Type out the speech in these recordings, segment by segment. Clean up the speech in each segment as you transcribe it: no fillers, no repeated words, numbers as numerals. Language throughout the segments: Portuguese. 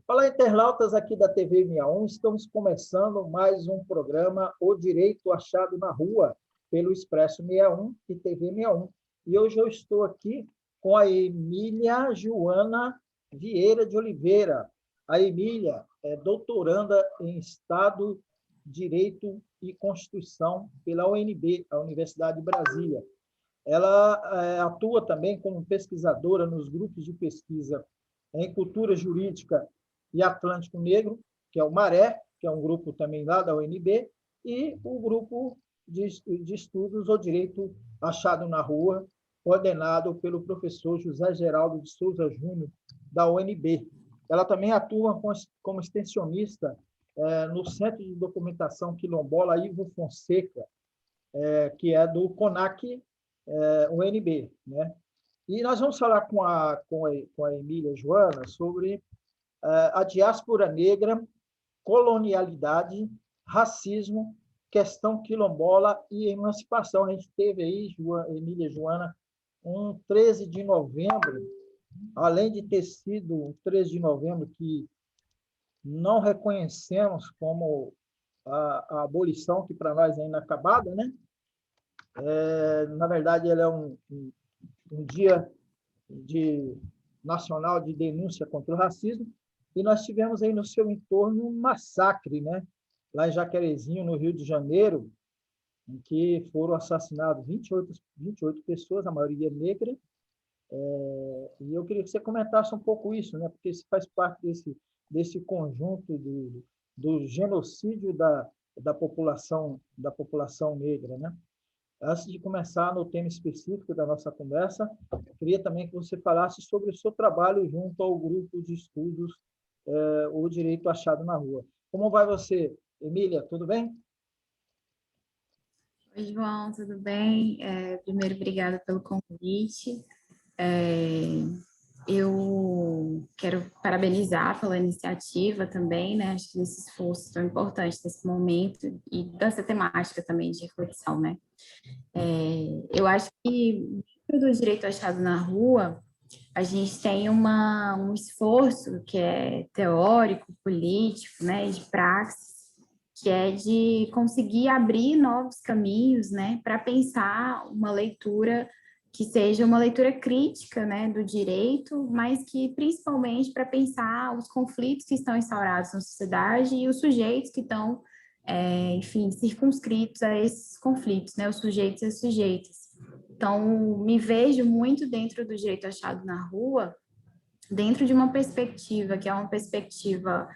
Olá, internautas aqui da TV 61, estamos começando mais um programa O Direito Achado na Rua, pelo Expresso 61 e TV 61. E hoje eu estou aqui com a Emília Joana Vieira de Oliveira. A Emília é doutoranda em Estado, Direito e Constituição pela UNB, a Universidade de Brasília. Ela atua também como pesquisadora nos grupos de pesquisa em cultura jurídica e Atlântico Negro, que é o MARÉ, que é um grupo também lá da UNB, e o grupo de estudos O Direito Achado na Rua, coordenado pelo professor José Geraldo de Souza Júnior, da UNB. Ela também atua como extensionista no Centro de Documentação Quilombola Ivo Fonseca, que é do CONAC UNB, né? E nós vamos falar com a Emília Joana sobre a diáspora negra, colonialidade, racismo, questão quilombola e emancipação. A gente teve aí, Emília Joana, um 13 de novembro, além de ter sido um 13 de novembro que não reconhecemos como a abolição, que para nós é inacabada, né? Na verdade, ele é um dia nacional de denúncia contra o racismo, e nós tivemos aí no seu entorno um massacre, né? Lá em Jacarezinho, no Rio de Janeiro, em que foram assassinadas 28 pessoas, a maioria negra, e eu queria que você comentasse um pouco isso, né? Porque isso faz parte desse conjunto do genocídio da população negra, né? Antes de começar no tema específico da nossa conversa, queria também que você falasse sobre o seu trabalho junto ao grupo de estudos O Direito Achado na Rua. Como vai você, Emília? Tudo bem? Oi, João, tudo bem? Primeiro, obrigada pelo convite. Eu quero parabenizar pela iniciativa também, né? Acho que esse esforço tão importante nesse momento e dessa temática também de reflexão, né? Eu acho que dentro do direito achado na rua, a gente tem um esforço que é teórico, político, né, de praxis, que é de conseguir abrir novos caminhos, né, para pensar uma leitura que seja uma leitura crítica, né, do direito, mas que principalmente para pensar os conflitos que estão instaurados na sociedade e os sujeitos que estão, enfim, circunscritos a esses conflitos, né, os sujeitos e as sujeitas. Então, me vejo muito dentro do direito achado na rua, dentro de uma perspectiva que é uma perspectiva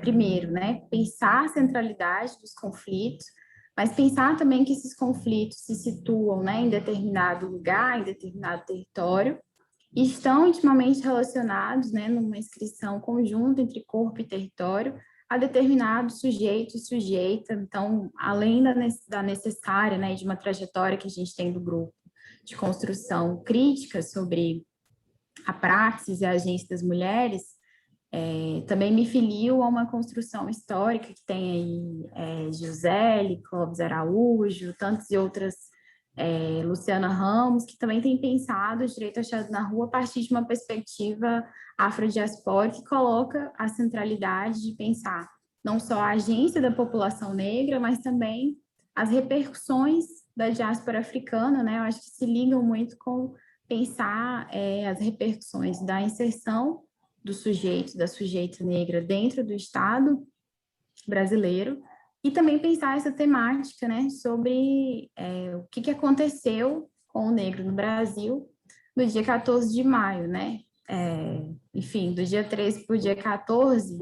primeiro, né, pensar a centralidade dos conflitos, mas pensar também que esses conflitos se situam, né, em determinado lugar, em determinado território, e estão intimamente relacionados, né, numa inscrição conjunta entre corpo e território, a determinado sujeito e sujeita. Então, além da necessária, né, de uma trajetória que a gente tem do grupo de construção crítica sobre a praxis e a agência das mulheres, também me filio a uma construção histórica que tem aí Gisele, Clóvis Araújo, tantas e outras, Luciana Ramos, que também tem pensado o direito achado na rua a partir de uma perspectiva afrodiaspórica que coloca a centralidade de pensar não só a agência da população negra, mas também as repercussões da diáspora africana, né? Eu acho que se ligam muito com pensar as repercussões da inserção do sujeito, da sujeita negra dentro do Estado brasileiro, e também pensar essa temática, né, sobre o que aconteceu com o negro no Brasil no dia 14 de maio, né? Enfim, do dia 13 para o dia 14,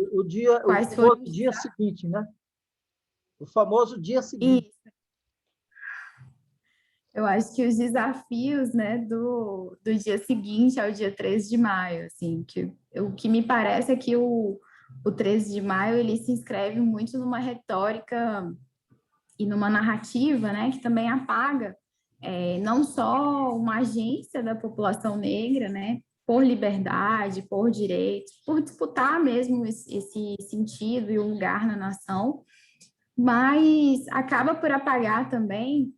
quais foram o dia seguinte, né? O famoso dia seguinte. Isso. Eu acho que os desafios, né, do dia seguinte ao dia 13 de maio, assim, o que me parece é que o 13 de maio, ele se inscreve muito numa retórica e numa narrativa, né, que também apaga não só uma agência da população negra, né, por liberdade, por direitos, por disputar mesmo esse sentido e o lugar na nação, mas acaba por apagar também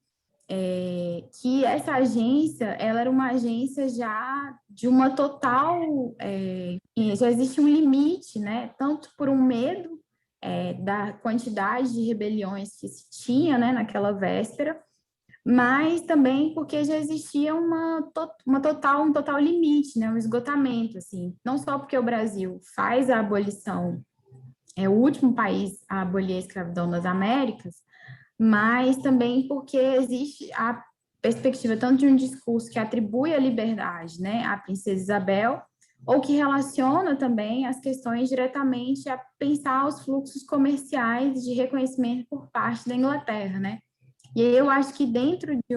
que essa agência, ela era uma agência já de uma total, já existe um limite, né, tanto por um medo da quantidade de rebeliões que se tinha, né, naquela véspera, mas também porque já existia um total limite, né, um esgotamento, assim, não só porque o Brasil faz a abolição, é o último país a abolir a escravidão nas Américas, mas também porque existe a perspectiva tanto de um discurso que atribui a liberdade, né, à princesa Isabel, ou que relaciona também as questões diretamente a pensar os fluxos comerciais de reconhecimento por parte da Inglaterra, né? E aí eu acho que dentro de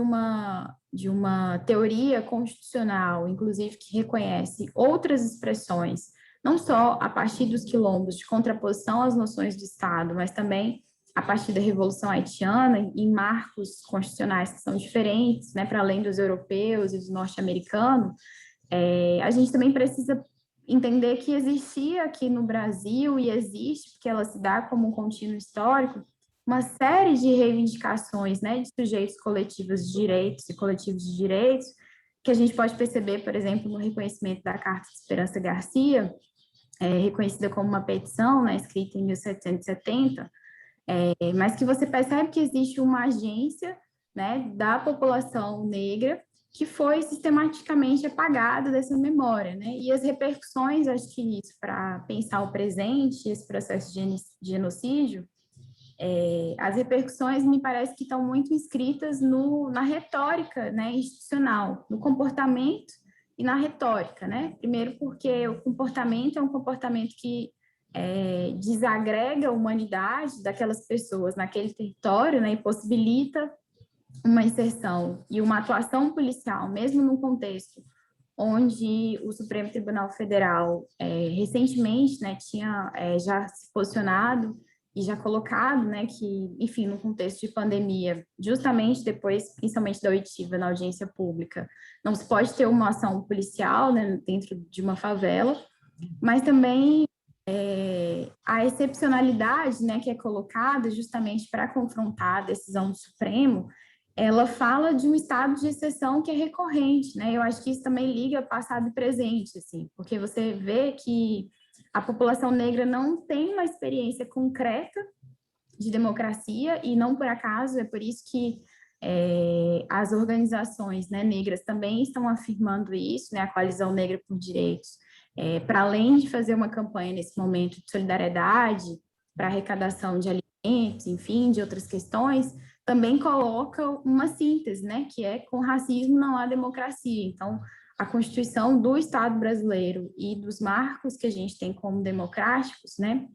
uma teoria constitucional, inclusive que reconhece outras expressões, não só a partir dos quilombos de contraposição às noções do Estado, mas também a partir da Revolução Haitiana, em marcos constitucionais que são diferentes, né, para além dos europeus e dos norte-americanos, a gente também precisa entender que existia aqui no Brasil, e existe, porque ela se dá como um contínuo histórico, uma série de reivindicações, né, de sujeitos coletivos de direitos e coletivos de direitos, que a gente pode perceber, por exemplo, no reconhecimento da Carta de Esperança Garcia, reconhecida como uma petição, né, escrita em 1770, mas que você percebe que existe uma agência, né, da população negra que foi sistematicamente apagada dessa memória, né? E as repercussões, acho que isso, para pensar o presente, esse processo de genocídio, as repercussões me parece que estão muito inscritas na retórica, né, institucional, no comportamento e na retórica, né? Primeiro porque o comportamento é um comportamento que desagrega a humanidade daquelas pessoas naquele território, né, e possibilita uma inserção e uma atuação policial, mesmo num contexto onde o Supremo Tribunal Federal recentemente, né, tinha já se posicionado e já colocado, né, que, enfim, no contexto de pandemia, justamente depois, principalmente da oitiva na audiência pública, não se pode ter uma ação policial, né, dentro de uma favela, mas também a excepcionalidade, né, que é colocada justamente para confrontar a decisão do Supremo, ela fala de um estado de exceção que é recorrente, né? Eu acho que isso também liga passado e presente, assim, porque você vê que a população negra não tem uma experiência concreta de democracia, e não por acaso, é por isso que as organizações, né, negras também estão afirmando isso, né? A Coalizão Negra por Direitos, para além de fazer uma campanha nesse momento de solidariedade para arrecadação de alimentos, enfim, de outras questões, também coloca uma síntese, né, que é com racismo não há democracia. Então, a Constituição do Estado brasileiro e dos marcos que a gente tem como democráticos, né,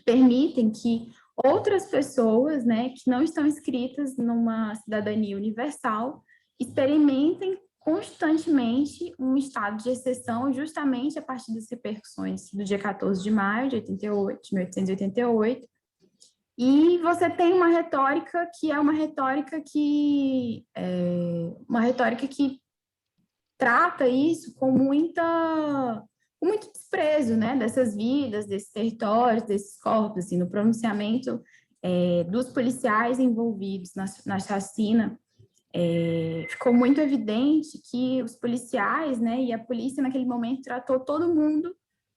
permitem que outras pessoas, né, que não estão inscritas numa cidadania universal, experimentem constantemente um estado de exceção, justamente a partir das repercussões do dia 14 de maio de 88, de 1888. E você tem uma retórica que é uma retórica que trata isso com muito desprezo, né, dessas vidas, desses territórios, desses corpos, assim, no pronunciamento dos policiais envolvidos na chacina, ficou muito evidente que os policiais, né, e a polícia naquele momento tratou todo mundo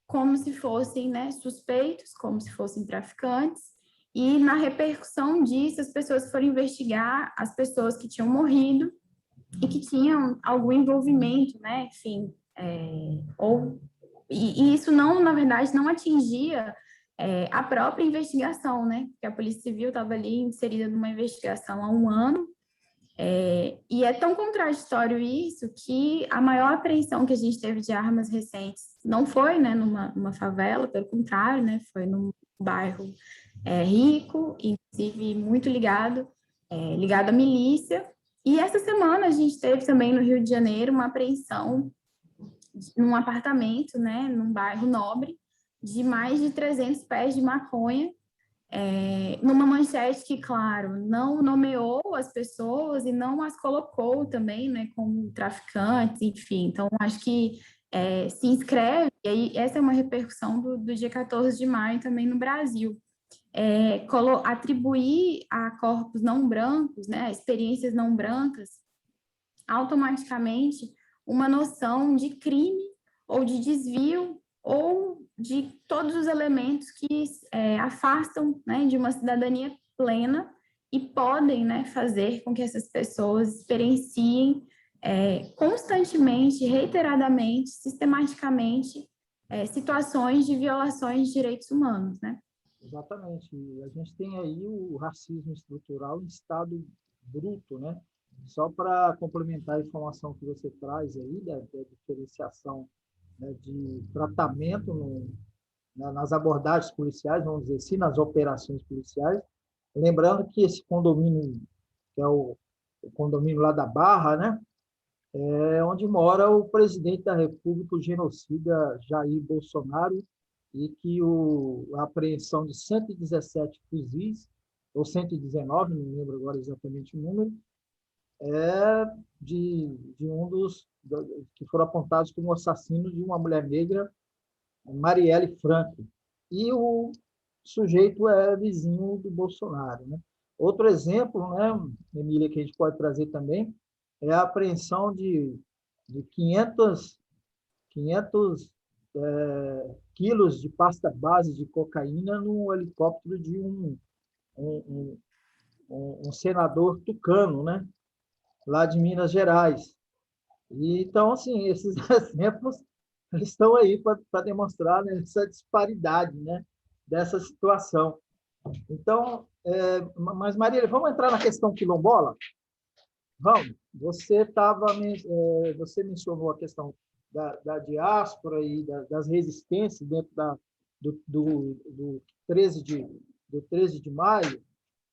como se fossem, né, suspeitos, como se fossem traficantes, e na repercussão disso, as pessoas foram investigar as pessoas que tinham morrido e que tinham algum envolvimento, né, enfim, e isso não, na verdade, não atingia a própria investigação, né, porque a Polícia Civil estava ali inserida numa investigação há um ano, e é tão contraditório isso que a maior apreensão que a gente teve de armas recentes não foi, né, numa favela, pelo contrário, né, foi num bairro rico, inclusive muito ligado à milícia. E essa semana a gente teve também no Rio de Janeiro uma apreensão num apartamento, né, num bairro nobre, de mais de 300 pés de maconha, numa manchete que, claro, não nomeou as pessoas e não as colocou também, né, como traficantes, enfim. Então, acho que se inscreve, e aí essa é uma repercussão do dia 14 de maio também no Brasil. atribuir a corpos não brancos, né, a experiências não brancas, automaticamente uma noção de crime ou de desvio ou de todos os elementos que afastam, né, de uma cidadania plena e podem, né, fazer com que essas pessoas experienciem constantemente, reiteradamente, sistematicamente, situações de violações de direitos humanos, né? Exatamente. A gente tem aí o racismo estrutural em estado bruto, né? Só para complementar a informação que você traz aí, da diferenciação, né, de tratamento nas abordagens policiais, vamos dizer assim, nas operações policiais, lembrando que esse condomínio, que é o condomínio lá da Barra, né, é onde mora o presidente da República, o genocida Jair Bolsonaro, e que a apreensão de 117 fuzis, ou 119, não lembro agora exatamente o número, é de um dos que foram apontados como assassino de uma mulher negra, Marielle Franco. E o sujeito é vizinho do Bolsonaro, né? Outro exemplo, né, Emília, que a gente pode trazer também, é a apreensão de 500 quilos de pasta base de cocaína no helicóptero de um, um senador tucano, né, lá de Minas Gerais. E, então, assim, esses exemplos eles estão aí para demonstrar, né, essa disparidade, né, dessa situação. Então, mas, Maria, vamos entrar na questão quilombola? Vamos. Você mencionou a questão da diáspora e das resistências dentro do 13 de maio,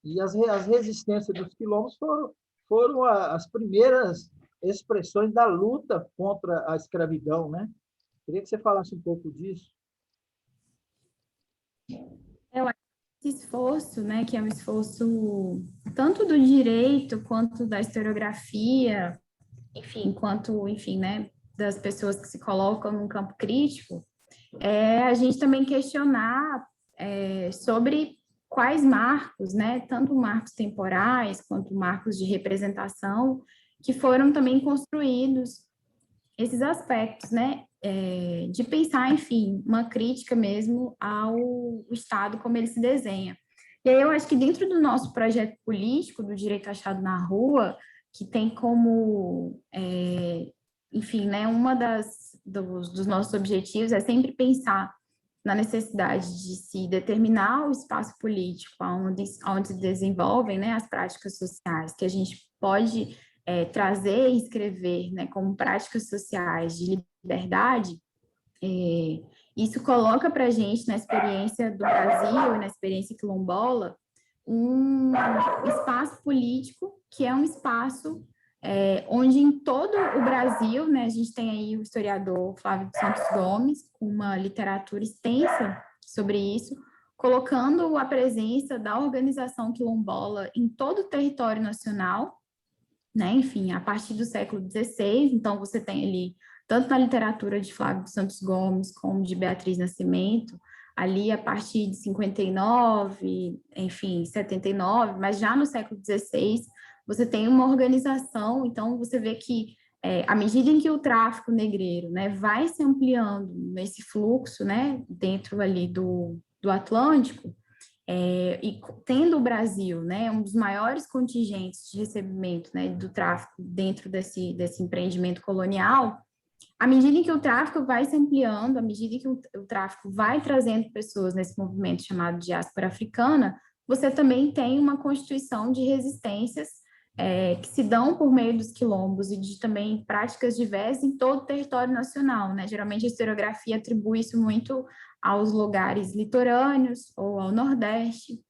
e as resistências dos quilombos foram as primeiras expressões da luta contra a escravidão, né? Queria que você falasse um pouco disso. Eu acho que esse esforço, né, que é um esforço tanto do direito quanto da historiografia, enfim, quanto, enfim, né, das pessoas que se colocam num campo crítico, a gente também questionar sobre quais marcos, né, tanto marcos temporais quanto marcos de representação, que foram também construídos esses aspectos, né, de pensar, enfim, uma crítica mesmo ao Estado como ele se desenha. E aí eu acho que dentro do nosso projeto político do Direito Achado na Rua, que tem como, enfim, né, dos nossos objetivos é sempre pensar na necessidade de se determinar o espaço político onde se desenvolvem, né, as práticas sociais, que a gente pode trazer e escrever, né, como práticas sociais de liberdade. Isso coloca para a gente, na experiência do Brasil e na experiência quilombola, um espaço político que é um espaço onde em todo o Brasil, né, a gente tem aí o historiador Flávio de Santos Gomes, com uma literatura extensa sobre isso, colocando a presença da organização quilombola em todo o território nacional, né, enfim, a partir do século XVI, então você tem ali, tanto na literatura de Flávio de Santos Gomes, como de Beatriz Nascimento, ali a partir de 59, enfim, 79, mas já no século XVI, você tem uma organização, então você vê que à medida em que o tráfico negreiro, né, vai se ampliando nesse fluxo, né, dentro ali do Atlântico, e tendo o Brasil, né, um dos maiores contingentes de recebimento, né, do tráfico dentro desse empreendimento colonial, à medida em que o tráfico vai se ampliando, à medida que o tráfico vai trazendo pessoas nesse movimento chamado diáspora africana, você também tem uma constituição de resistências que se dão por meio dos quilombos e de também práticas diversas em todo o território nacional, né? Geralmente a historiografia atribui isso muito aos lugares litorâneos ou ao Nordeste,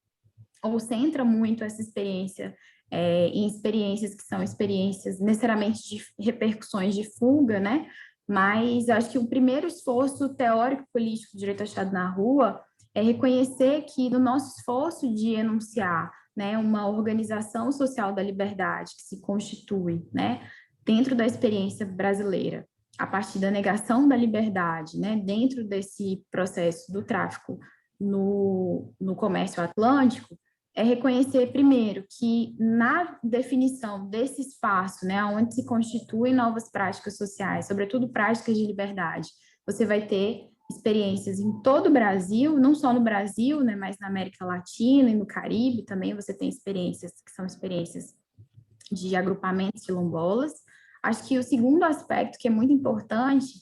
ou centra muito essa experiência em experiências que são experiências necessariamente de repercussões de fuga, né? Mas eu acho que o primeiro esforço teórico-político do direito achado na rua é reconhecer que no nosso esforço de enunciar, né, uma organização social da liberdade que se constitui, né, dentro da experiência brasileira, a partir da negação da liberdade, né, dentro desse processo do tráfico no comércio atlântico, é reconhecer, primeiro, que na definição desse espaço, né, onde se constituem novas práticas sociais, sobretudo práticas de liberdade, você vai ter experiências em todo o Brasil, não só no Brasil, né, mas na América Latina e no Caribe também você tem experiências que são experiências de agrupamentos quilombolas. Acho que o segundo aspecto que é muito importante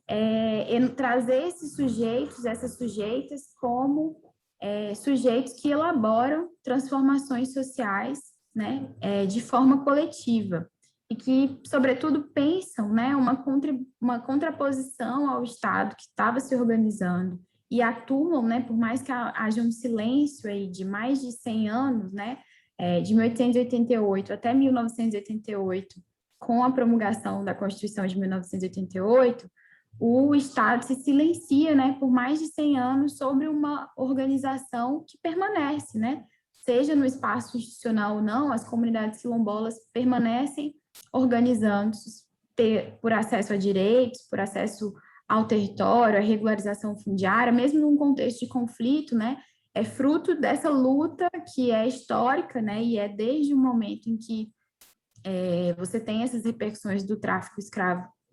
é trazer esses sujeitos, essas sujeitas, como sujeitos que elaboram transformações sociais, né, de forma coletiva, e que, sobretudo, pensam, né, uma contraposição ao Estado que estava se organizando e atuam, né, por mais que haja um silêncio aí de mais de 100 anos, né, de 1888 até 1988, com a promulgação da Constituição de 1988, o Estado se silencia, né, por mais de 100 anos sobre uma organização que permanece, né, seja no espaço institucional ou não, as comunidades quilombolas permanecem organizando-se por acesso a direitos, por acesso ao território, a regularização fundiária, mesmo num contexto de conflito, né, é fruto dessa luta que é histórica, né, e é desde o momento em que você tem essas repercussões do tráfico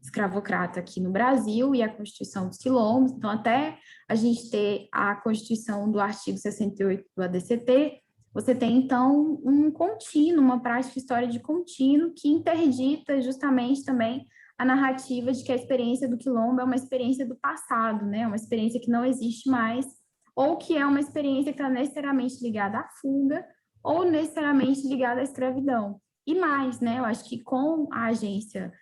escravocrata aqui no Brasil e a Constituição dos Quilombos. Então, até a gente ter a Constituição do artigo 68 do ADCT, você tem, então, um contínuo, uma prática história de contínuo que interdita justamente também a narrativa de que a experiência do quilombo é uma experiência do passado, né? Uma experiência que não existe mais, ou que é uma experiência que está necessariamente ligada à fuga ou necessariamente ligada à escravidão. E mais, né? Eu acho que com a agência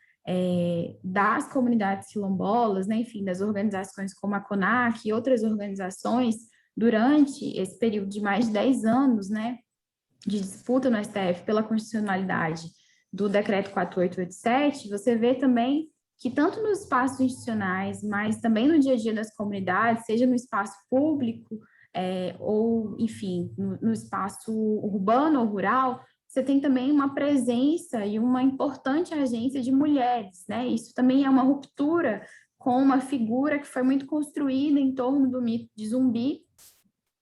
das comunidades quilombolas, né? Enfim, das organizações como a CONAC e outras organizações, durante esse período de mais de 10 anos, né, de disputa no STF pela constitucionalidade do decreto 4887, você vê também que tanto nos espaços institucionais, mas também no dia a dia das comunidades, seja no espaço público, ou, enfim, no espaço urbano ou rural, você tem também uma presença e uma importante agência de mulheres, né? Isso também é uma ruptura com uma figura que foi muito construída em torno do mito de Zumbi,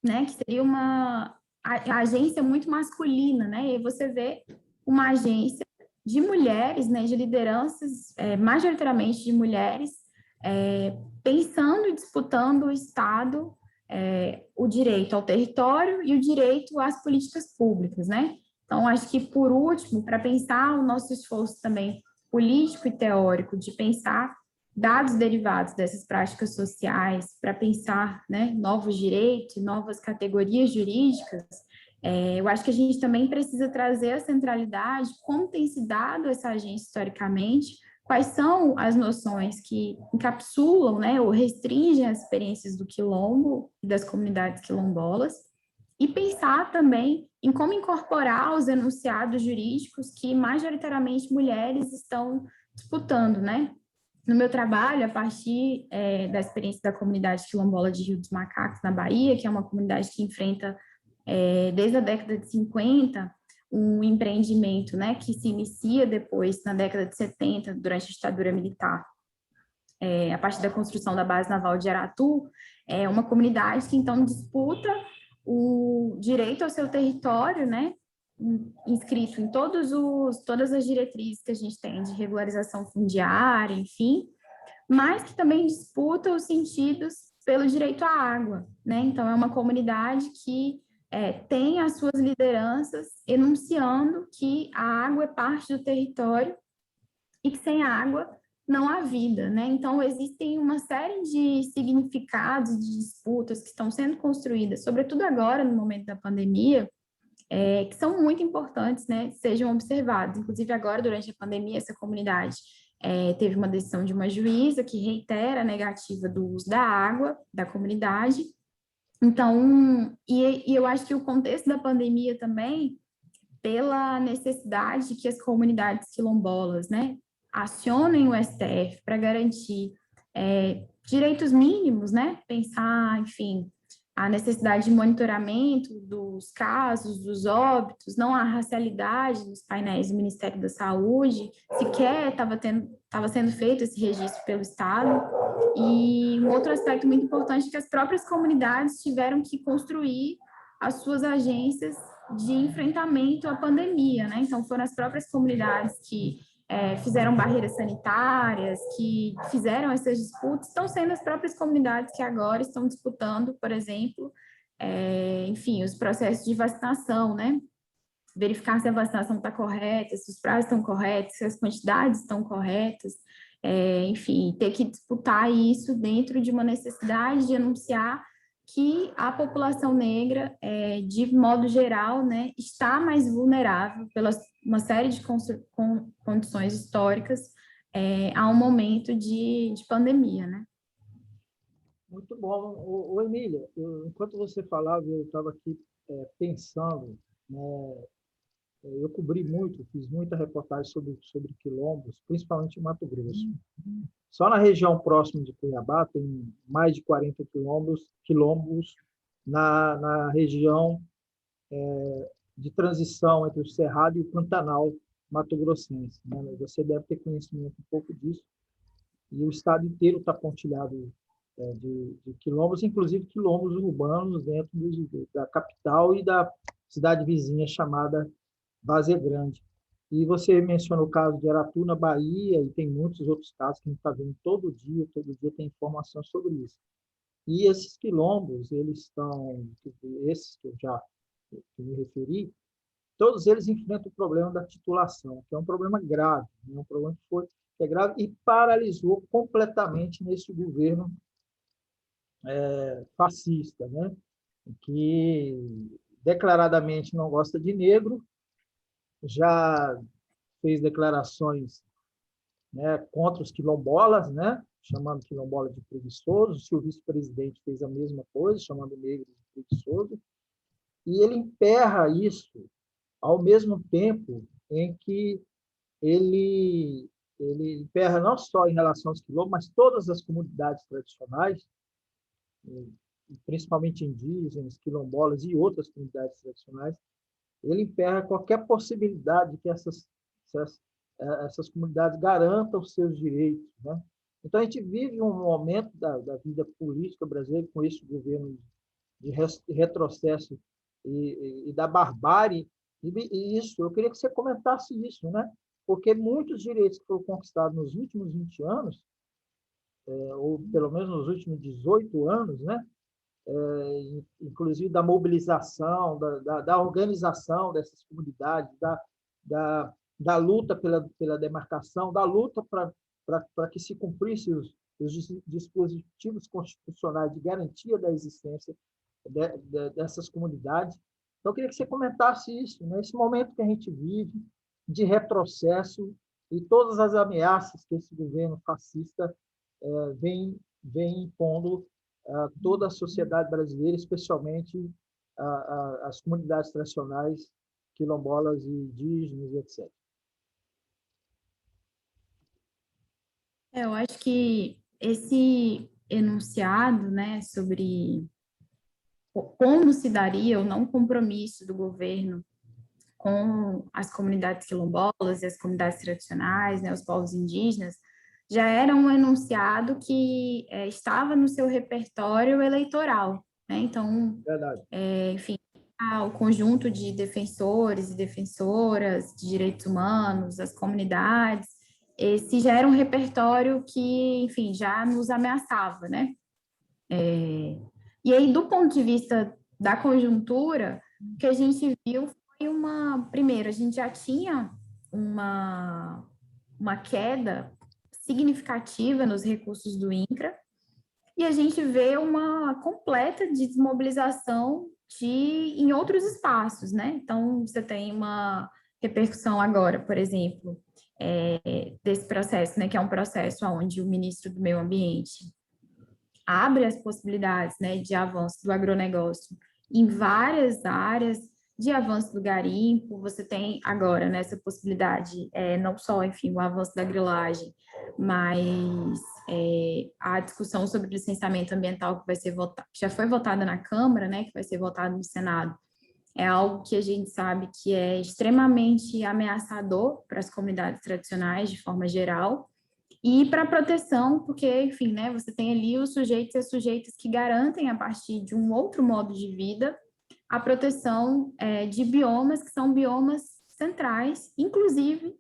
né? Que seria uma agência muito masculina, né? E aí você vê uma agência de mulheres, né? De lideranças, majoritariamente de mulheres, pensando e disputando o Estado, o direito ao território e o direito às políticas públicas, né? Então, acho que, por último, para pensar o nosso esforço também político e teórico de pensar dados derivados dessas práticas sociais, para pensar, né, novos direitos, novas categorias jurídicas, eu acho que a gente também precisa trazer a centralidade, como tem se dado essa agência historicamente, quais são as noções que encapsulam, né, ou restringem as experiências do quilombo e das comunidades quilombolas, e pensar também em como incorporar os enunciados jurídicos que majoritariamente mulheres estão disputando, né? No meu trabalho, a partir da experiência da comunidade quilombola de Rio dos Macacos, na Bahia, que é uma comunidade que enfrenta, desde a década de 50, um empreendimento, né, que se inicia depois, na década de 70, durante a ditadura militar, a partir da construção da base naval de Aratu, é uma comunidade que, então, disputa o direito ao seu território, né, inscrito em todas as diretrizes que a gente tem de regularização fundiária, enfim, mas que também disputa os sentidos pelo direito à água, né? Então, é uma comunidade que tem as suas lideranças enunciando que a água é parte do território e que sem água não há vida, né? Então, existem uma série de significados, de disputas que estão sendo construídas, sobretudo agora, no momento da pandemia, que são muito importantes, né, sejam observados. Inclusive, agora, durante a pandemia, essa comunidade teve uma decisão de uma juíza que reitera a negativa do uso da água da comunidade. Então, e eu acho que o contexto da pandemia também, pela necessidade de que as comunidades quilombolas, né, acionem o STF para garantir direitos mínimos, né, pensar, enfim, a necessidade de monitoramento dos casos, dos óbitos, não há racialidade nos painéis do Ministério da Saúde, sequer estava sendo feito esse registro pelo Estado. E um outro aspecto muito importante é que as próprias comunidades tiveram que construir as suas agências de enfrentamento à pandemia, né? Então, foram as próprias comunidades que fizeram barreiras sanitárias, que fizeram essas disputas, estão sendo as próprias comunidades que agora estão disputando, por exemplo, enfim, os processos de vacinação, né? Verificar se a vacinação está correta, se os prazos estão corretos, se as quantidades estão corretas, enfim, ter que disputar isso dentro de uma necessidade de anunciar que a população negra, de modo geral, né, está mais vulnerável pela uma série de condições históricas a um momento de pandemia, né? Muito bom. Emília, enquanto você falava, eu estava aqui pensando, né, eu cobri muito, fiz muita reportagem sobre quilombos, principalmente em Mato Grosso. Só na região próxima de Cuiabá tem mais de 40 quilombos na região de transição entre o Cerrado e o Pantanal mato-grossense, né? Você deve ter conhecimento um pouco disso. E o estado inteiro está pontilhado de quilombos, inclusive quilombos urbanos dentro da capital e da cidade vizinha chamada Várzea Grande. E você mencionou o caso de Aratu, na Bahia, e tem muitos outros casos que a gente está vendo todo dia tem informação sobre isso. E esses quilombos, esses que eu já me referi, todos eles enfrentam o problema da titulação, que é um problema grave, né? Um problema que é grave e paralisou completamente nesse governo fascista, né? Que declaradamente não gosta de negro, já fez declarações, né, contra os quilombolas, né, chamando quilombola de preguiçoso. O seu vice-presidente fez a mesma coisa, chamando negro de preguiçoso. E ele emperra isso ao mesmo tempo em que ele emperra não só em relação aos quilombos, mas todas as comunidades tradicionais, principalmente indígenas, quilombolas e outras comunidades tradicionais. Ele emperra qualquer possibilidade de que essas comunidades garantam os seus direitos, né? Então, a gente vive um momento da vida política brasileira com esse governo de retrocesso e da barbárie, e isso, eu queria que você comentasse isso, né? Porque muitos direitos que foram conquistados nos últimos 20 anos, ou pelo menos nos últimos 18 anos, né? Inclusive da mobilização, da organização dessas comunidades, da luta pela demarcação, da luta para que se cumprissem os dispositivos constitucionais de garantia da existência dessas comunidades. Então, eu queria que você comentasse isso, né? Esse momento que a gente vive de retrocesso e todas as ameaças que esse governo fascista vem impondo a toda a sociedade brasileira, especialmente as comunidades tradicionais, quilombolas e indígenas, etc. Eu acho que esse enunciado, né, sobre como se daria o não compromisso do governo com as comunidades quilombolas e as comunidades tradicionais, né, os povos indígenas, já era um enunciado que estava no seu repertório eleitoral, né? Então, enfim, o conjunto de defensores e defensoras de direitos humanos, as comunidades, esse já era um repertório que, enfim, já nos ameaçava, né? E aí, do ponto de vista da conjuntura, o que a gente viu foi primeiro, a gente já tinha uma queda significativa nos recursos do INCRA, e a gente vê uma completa desmobilização em outros espaços, né? Então, você tem uma repercussão agora, por exemplo, desse processo, né, que é um processo onde o ministro do Meio Ambiente abre as possibilidades, né, de avanço do agronegócio em várias áreas, de avanço do garimpo. Você tem agora, né, essa possibilidade, não só, enfim, o avanço da grilagem, mas A discussão sobre licenciamento ambiental que vai ser votada, que já foi votada na Câmara, né, que vai ser votada no Senado, é algo que a gente sabe que é extremamente ameaçador para as comunidades tradicionais, de forma geral, e para a proteção, porque, enfim, né, você tem ali os sujeitos e as sujeitas que garantem, a partir de um outro modo de vida, a proteção de biomas que são biomas centrais, inclusive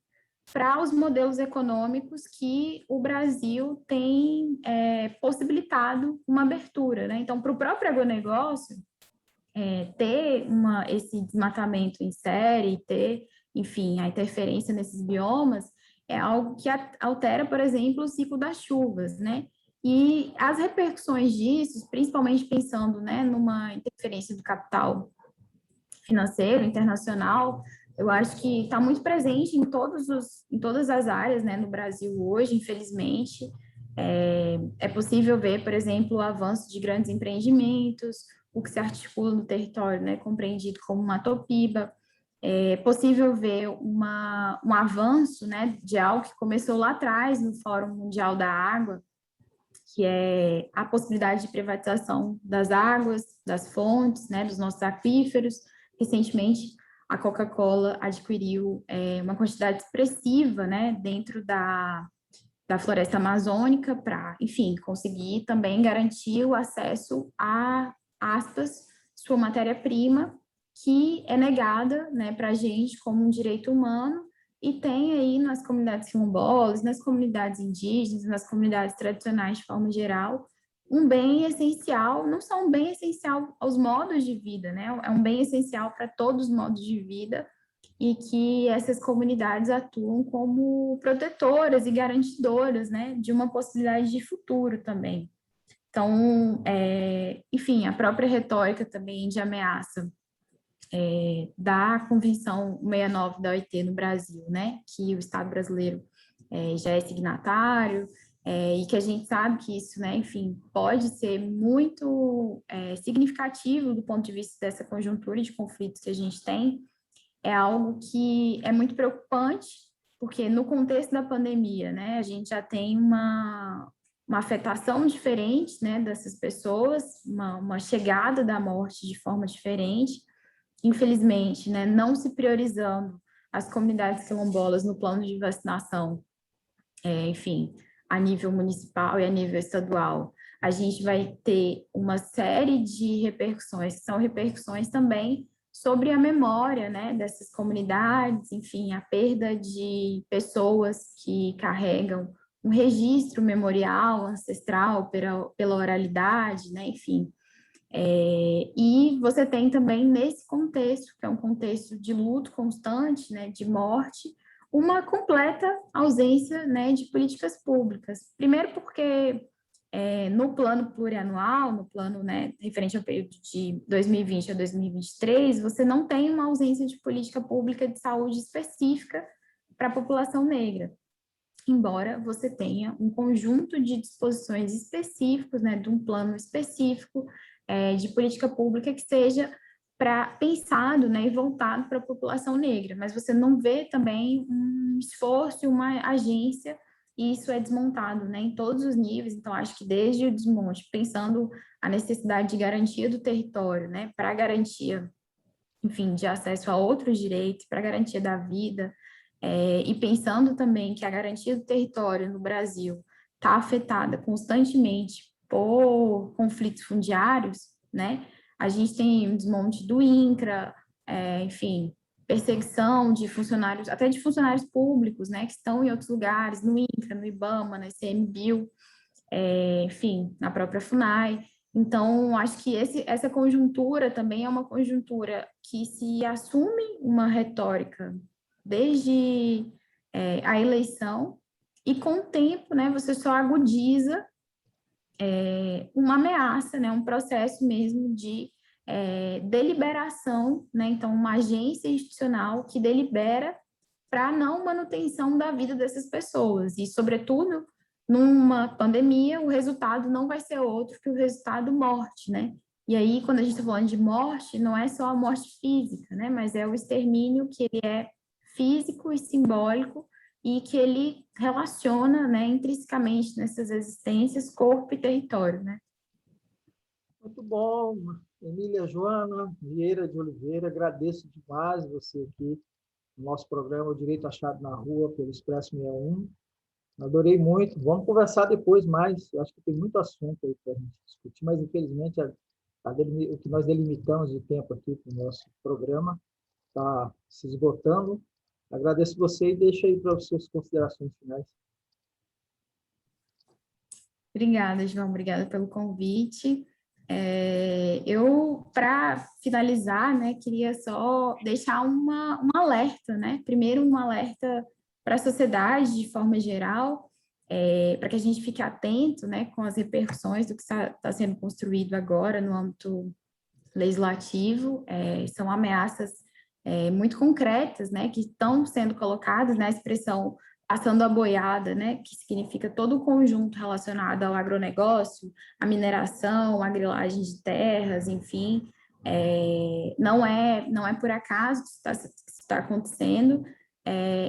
para os modelos econômicos que o Brasil tem possibilitado uma abertura, né? Então, para o próprio agronegócio, ter esse desmatamento em série, ter, enfim, a interferência nesses biomas, é algo que altera, por exemplo, o ciclo das chuvas, né? E as repercussões disso, principalmente pensando, né, numa interferência do capital financeiro internacional, eu acho que está muito presente em todas as áreas, né, no Brasil hoje, infelizmente. É possível ver, por exemplo, o avanço de grandes empreendimentos, o que se articula no território, né, compreendido como Matopiba. É possível ver um avanço, né, de algo que começou lá atrás no Fórum Mundial da Água, que é a possibilidade de privatização das águas, das fontes, né, dos nossos aquíferos. Recentemente, a Coca-Cola adquiriu uma quantidade expressiva, né, dentro da floresta amazônica para, enfim, conseguir também garantir o acesso a, aspas, sua matéria-prima, que é negada, né, para a gente como um direito humano, e tem aí nas comunidades quilombolas, nas comunidades indígenas, nas comunidades tradicionais de forma geral, um bem essencial, não só um bem essencial aos modos de vida, né, é um bem essencial para todos os modos de vida, e que essas comunidades atuam como protetoras e garantidoras, né, de uma possibilidade de futuro também. Então, enfim, a própria retórica também de ameaça da Convenção 69 da OIT no Brasil, né, que o Estado brasileiro já é signatário, e que a gente sabe que isso, né, enfim, pode ser muito significativo do ponto de vista dessa conjuntura de conflitos que a gente tem, é algo que é muito preocupante, porque no contexto da pandemia, né, a gente já tem uma afetação diferente, né, dessas pessoas, uma chegada da morte de forma diferente, infelizmente, né, não se priorizando as comunidades quilombolas no plano de vacinação, enfim, a nível municipal e a nível estadual. A gente vai ter uma série de repercussões, que são repercussões também sobre a memória, né, dessas comunidades, enfim, a perda de pessoas que carregam um registro memorial, ancestral, pela oralidade, né, enfim. E você tem também nesse contexto, que é um contexto de luto constante, né, de morte, uma completa ausência, né, de políticas públicas. Primeiro porque no plano plurianual, no plano, né, referente ao período de 2020 a 2023, você não tem uma ausência de política pública de saúde específica para a população negra, embora você tenha um conjunto de disposições específicos, né, de um plano específico de política pública que seja pensado, né, e voltado para a população negra, mas você não vê também um esforço, uma agência, e isso é desmontado, né, em todos os níveis. Então acho que desde o desmonte, pensando a necessidade de garantia do território, né, para garantia, enfim, de acesso a outros direitos, para garantia da vida, e pensando também que a garantia do território no Brasil está afetada constantemente por conflitos fundiários, né? A gente tem um desmonte do INCRA, enfim, perseguição de funcionários, até de funcionários públicos, né, que estão em outros lugares, no INCRA, no IBAMA, na ICMBio, enfim, na própria FUNAI. Então, acho que essa conjuntura também é uma conjuntura que se assume uma retórica desde a eleição, e com o tempo, né, você só agudiza uma ameaça, né, um processo mesmo de deliberação, né, então uma agência institucional que delibera para a não manutenção da vida dessas pessoas, e sobretudo numa pandemia o resultado não vai ser outro que o resultado morte, né? E aí, quando a gente está falando de morte, não é só a morte física, né? Mas é o extermínio que ele é físico e simbólico, e que ele relaciona, né, intrinsecamente nessas existências, corpo e território, né? Muito bom, Emília Joana Vieira de Oliveira, agradeço demais você aqui no nosso programa O Direito Achado na Rua, pelo Expresso 61. Adorei muito. Vamos conversar depois mais. Eu acho que tem muito assunto aí para a gente discutir, mas infelizmente o que nós delimitamos de tempo aqui para o nosso programa está se esgotando. Agradeço você e deixo aí para as suas considerações finais. Obrigada, João. Obrigada pelo convite. Eu, para finalizar, né, queria só deixar um alerta, né? Primeiro, um alerta para a sociedade de forma geral, para que a gente fique atento, né, com as repercussões do que está sendo construído agora no âmbito legislativo. São ameaças muito concretas, né, que estão sendo colocadas na expressão passando a boiada, né, que significa todo o conjunto relacionado ao agronegócio, à mineração, à grilagem de terras, enfim. Não é por acaso que está acontecendo,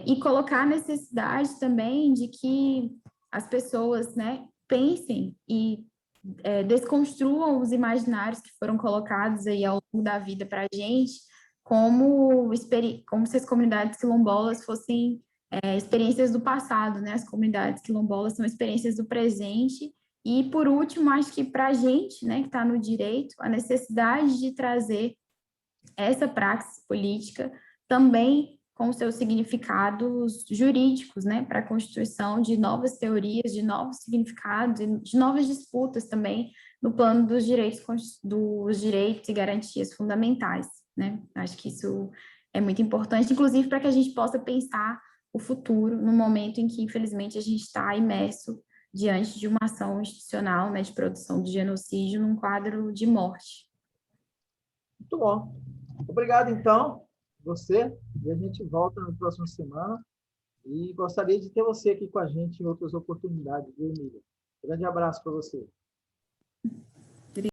e colocar a necessidade também de que as pessoas, né, pensem e desconstruam os imaginários que foram colocados aí ao longo da vida para a gente, como se as comunidades quilombolas fossem experiências do passado, né? As comunidades quilombolas são experiências do presente. E, por último, acho que para a gente, né, que está no direito, a necessidade de trazer essa praxis política também com seus significados jurídicos, né, para a constituição de novas teorias, de novos significados, de novas disputas também no plano dos direitos e garantias fundamentais, né? Acho que isso é muito importante, inclusive para que a gente possa pensar o futuro no momento em que, infelizmente, a gente está imerso diante de uma ação institucional, né, de produção de genocídio num quadro de morte. Muito bom. Obrigado, então, você. E a gente volta na próxima semana. E gostaria de ter você aqui com a gente em outras oportunidades, viu, Emília? Grande abraço para você.